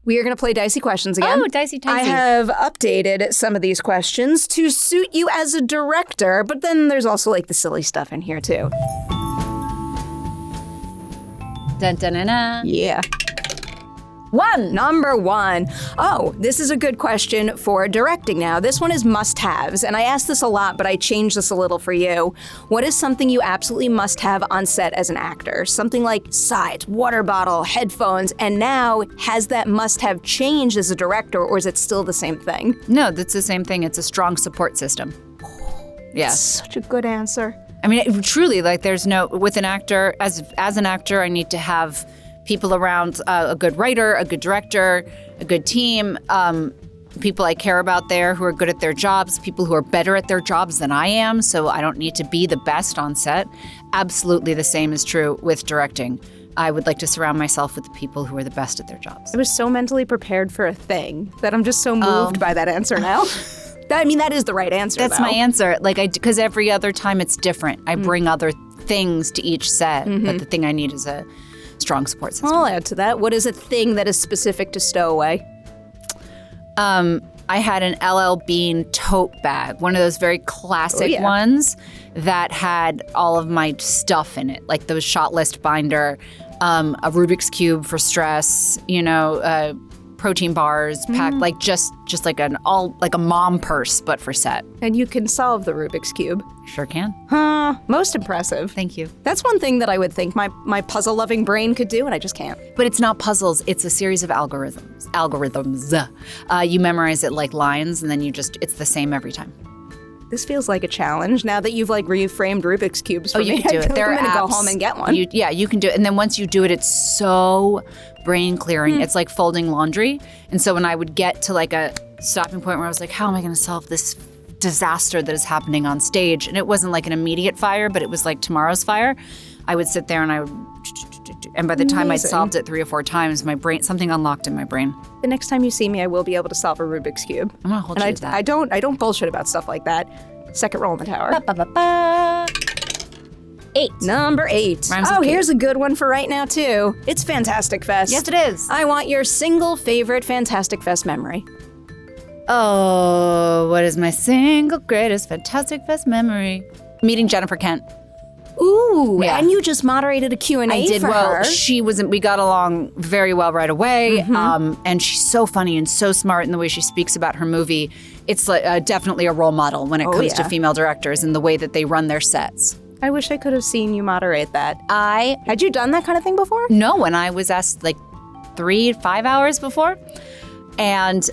We are going to play Dicey Questions again. Oh, Dicey. I have updated some of these questions to suit you as a director, but then there's also like the silly stuff in here too. Dun, dun, dun, dun. Yeah. Number one. Oh, this is a good question for directing now. This one is must-haves, and I ask this a lot, but I changed this a little for you. What is something you absolutely must have on set as an actor? Something like sides, water bottle, headphones, and now has that must-have changed as a director, or is it still the same thing? No, that's the same thing. It's a strong support system. Yes. Such a good answer. I mean, truly, like there's no, with an actor, as an actor, I need to have people around, a good writer, a good director, a good team, people I care about there who are good at their jobs, people who are better at their jobs than I am, so I don't need to be the best on set. Absolutely the same is true with directing. I would like to surround myself with the people who are the best at their jobs. I was so mentally prepared for a thing that I'm just so moved by that answer now. I mean, that is the right answer, That's though. my answer. Because every other time it's different. I bring other things to each set, but the thing I need is a strong support system. I'll add to that. What is a thing that is specific to Stowaway? I had an LL Bean tote bag, one of those very classic ones that had all of my stuff in it, like the shot list binder, a Rubik's Cube for stress, protein bars packed, like just like a mom purse, but for set. And you can solve the Rubik's Cube. Sure can. Most impressive. Thank you. That's one thing that I would think my puzzle-loving brain could do, and I just can't. But it's not puzzles. It's a series of algorithms. You memorize it like lines, and then it's the same every time. This feels like a challenge now that you've reframed Rubik's Cubes for me. You can do it. There are apps. Go home and get one. You can do it. And then once you do it, it's so brain clearing. It's like folding laundry. And so when I would get to like a stopping point where I was like, how am I going to solve this disaster that is happening on stage? And it wasn't like an immediate fire, but it was like tomorrow's fire. I would sit there and by the time I'd solved it 3 or 4 times, something unlocked in my brain. The next time you see me, I will be able to solve a Rubik's Cube. I'm gonna hold you to that. I don't bullshit about stuff like that. Second roll in the tower. 8. Number 8. Here's a good one for right now too. It's Fantastic Fest. Yes, it is. I want your single favorite Fantastic Fest memory. Oh, what is my single greatest Fantastic Fest memory? Meeting Jennifer Kent. Ooh, and you just moderated a Q&A I did. for her. We got along very well right away. And she's so funny and so smart in the way she speaks about her movie. It's definitely a role model when it comes to female directors and the way that they run their sets. I wish I could have seen you moderate that. Had you done that kind of thing before? No, and I was asked 3 to 5 hours before. And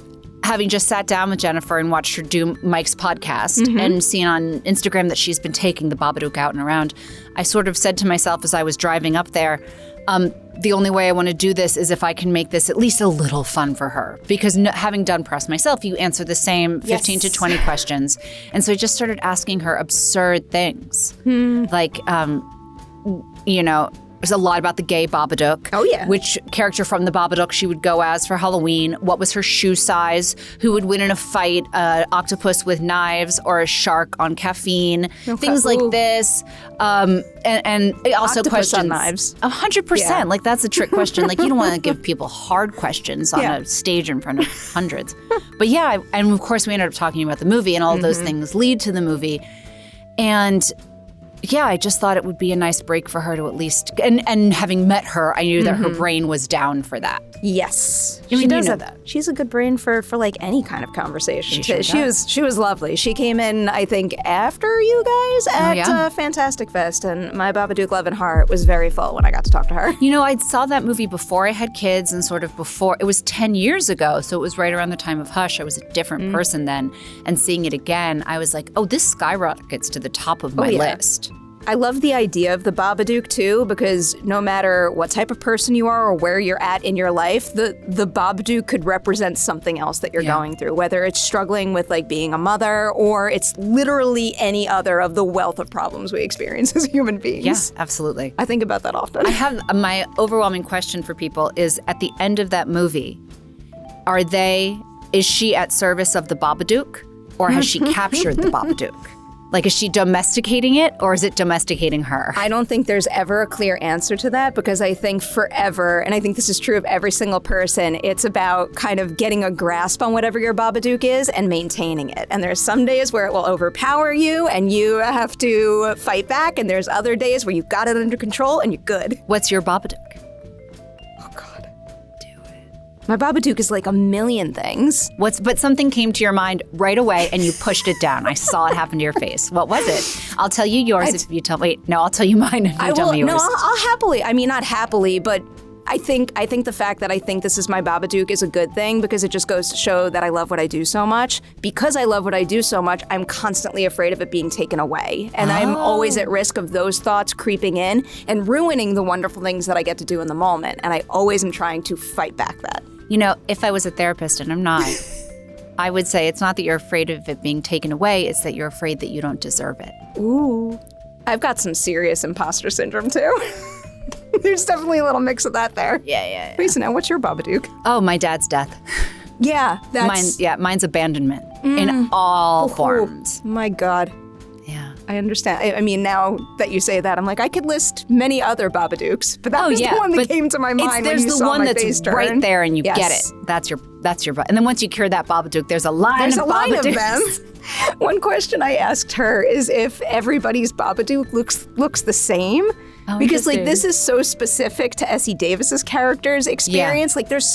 having just sat down with Jennifer and watched her do Mike's podcast and seen on Instagram that she's been taking the Babadook out and around, I sort of said to myself as I was driving up there, the only way I want to do this is if I can make this at least a little fun for her. Because having done press myself, you answer the same 15 to 20 questions. And so I just started asking her absurd things. There's a lot about the gay Babadook. Oh, yeah. Which character from the Babadook she would go as for Halloween. What was her shoe size? Who would win in a fight? An octopus with knives or a shark on caffeine? Okay. Things like this. And also octopus questions. On knives. 100%. Yeah. That's a trick question. You don't want to give people hard questions on a stage in front of hundreds. But and of course we ended up talking about the movie and all of those things lead to the movie. And I just thought it would be a nice break for her to at least, and having met her, I knew that her brain was down for that. Yes. She does that. She's a good brain for any kind of conversation. She was lovely. She came in, I think, after you guys at Fantastic Fest, and my Babadook Love and Heart was very full when I got to talk to her. I saw that movie before I had kids and sort of before, it was 10 years ago, so it was right around the time of Hush. I was a different person then, and seeing it again, I was like, oh, this skyrockets to the top of my list. I love the idea of the Babadook too, because no matter what type of person you are or where you're at in your life, the Babadook could represent something else that you're going through, whether it's struggling with being a mother or it's literally any other of the wealth of problems we experience as human beings. Yes, absolutely. I think about that often. I have my overwhelming question for people is at the end of that movie, is she at service of the Babadook or has she captured the Babadook? Like, is she domesticating it or is it domesticating her? I don't think there's ever a clear answer to that because I think forever, and I think this is true of every single person, it's about kind of getting a grasp on whatever your Babadook is and maintaining it. And there's some days where it will overpower you and you have to fight back, and there's other days where you've got it under control and you're good. What's your Babadook? Oh, God. Do it. My Babadook is like a million things. But something came to your mind right away and you pushed it down. I saw it happen to your face. What was it? I'll tell you yours if you tell me. No, I'll tell you mine if you tell me yours. No, I'll happily. I mean, not happily, but I think the fact that I think this is my Babadook is a good thing because it just goes to show that I love what I do so much. Because I love what I do so much, I'm constantly afraid of it being taken away. And I'm always at risk of those thoughts creeping in and ruining the wonderful things that I get to do in the moment. And I always am trying to fight back that. You know, if I was a therapist, and I'm not, I would say it's not that you're afraid of it being taken away, it's that you're afraid that you don't deserve it. Ooh. I've got some serious imposter syndrome, too. There's definitely a little mix of that there. Yeah. Lisa, now what's your Babadook? Oh, my dad's death. Yeah, that's... Mine's abandonment in all forms. My God. Yeah. I understand. I mean, now that you say that, I'm like, I could list many other Babadooks, but that was the one that came to my mind when you saw my face turn. There's the one that's right there and you get it. That's your. And then once you cure that Babadook, there's a line of them. One question I asked her is if everybody's Babadook looks the same. Oh, because like this is so specific to Essie Davis's character's experience. Yeah. Like there's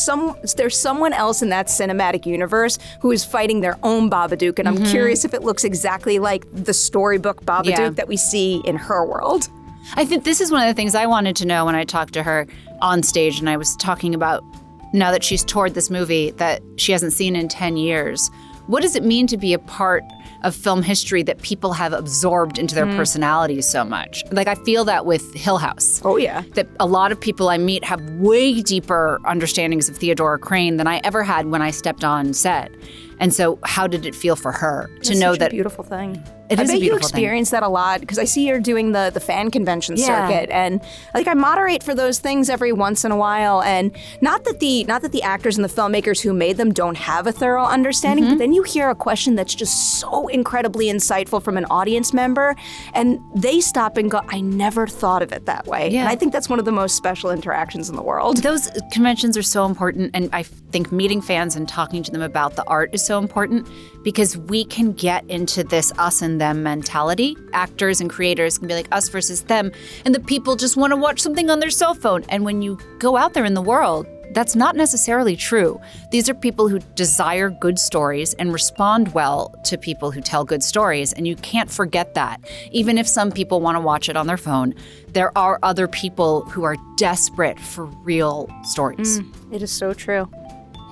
someone else in that cinematic universe who is fighting their own Babadook, and I'm curious if it looks exactly like the storybook Babadook that we see in her world. I think this is one of the things I wanted to know when I talked to her on stage, and I was talking about now that she's toured this movie that she hasn't seen in 10 years. What does it mean to be a part of film history that people have absorbed into their personalities so much? Like, I feel that with Hill House. Oh, yeah. That a lot of people I meet have way deeper understandings of Theodora Crane than I ever had when I stepped on set. And so how did it feel for her to know that? It's a beautiful thing. It is a beautiful thing. I bet you experience that a lot because I see you're doing the fan convention circuit, and like I moderate for those things every once in a while. And not that the actors and the filmmakers who made them don't have a thorough understanding, but then you hear a question that's just so incredibly insightful from an audience member, and they stop and go, "I never thought of it that way." Yeah. And I think that's one of the most special interactions in the world. Those conventions are so important, and I think meeting fans and talking to them about the art is so important because we can get into this us and them mentality. Actors and creators can be like us versus them, and the people just want to watch something on their cell phone. And when you go out there in the world, that's not necessarily true. These are people who desire good stories and respond well to people who tell good stories, and you can't forget that. Even if some people want to watch it on their phone, there are other people who are desperate for real stories. It is so true.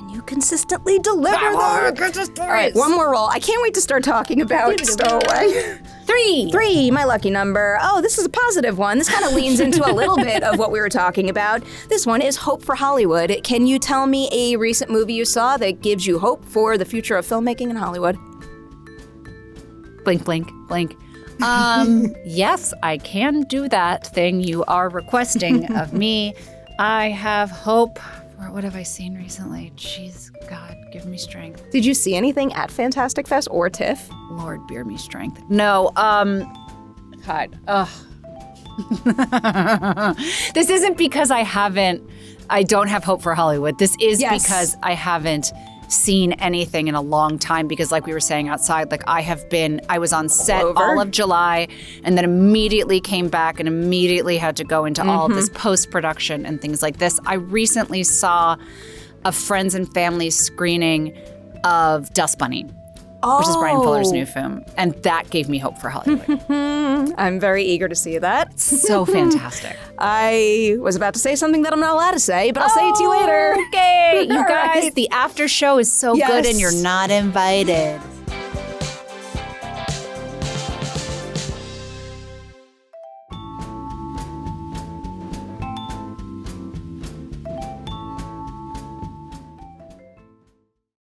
You consistently deliver them. All right, one more roll. I can't wait to start talking about Stowaway. 3, my lucky number. Oh, this is a positive one. This kind of leans into a little bit of what we were talking about. This one is Hope for Hollywood. Can you tell me a recent movie you saw that gives you hope for the future of filmmaking in Hollywood? Blink, blink, blink. Yes, I can do that thing you are requesting of me. I have hope. What have I seen recently? Jeez, God, give me strength. Did you see anything at Fantastic Fest or TIFF? Lord, bear me strength. No, God, ugh. This isn't because I don't have hope for Hollywood. This is because I haven't seen anything in a long time because like we were saying outside, like I was on set all of July and then immediately came back and immediately had to go into all of this post-production and things like this. I recently saw a friends and family screening of Dust Bunny, which is Brian Fuller's new film, and that gave me hope for Hollywood. I'm very eager to see that. So fantastic. I was about to say something that I'm not allowed to say, but I'll say it to you later. Okay, you guys, the after show is so good and you're not invited.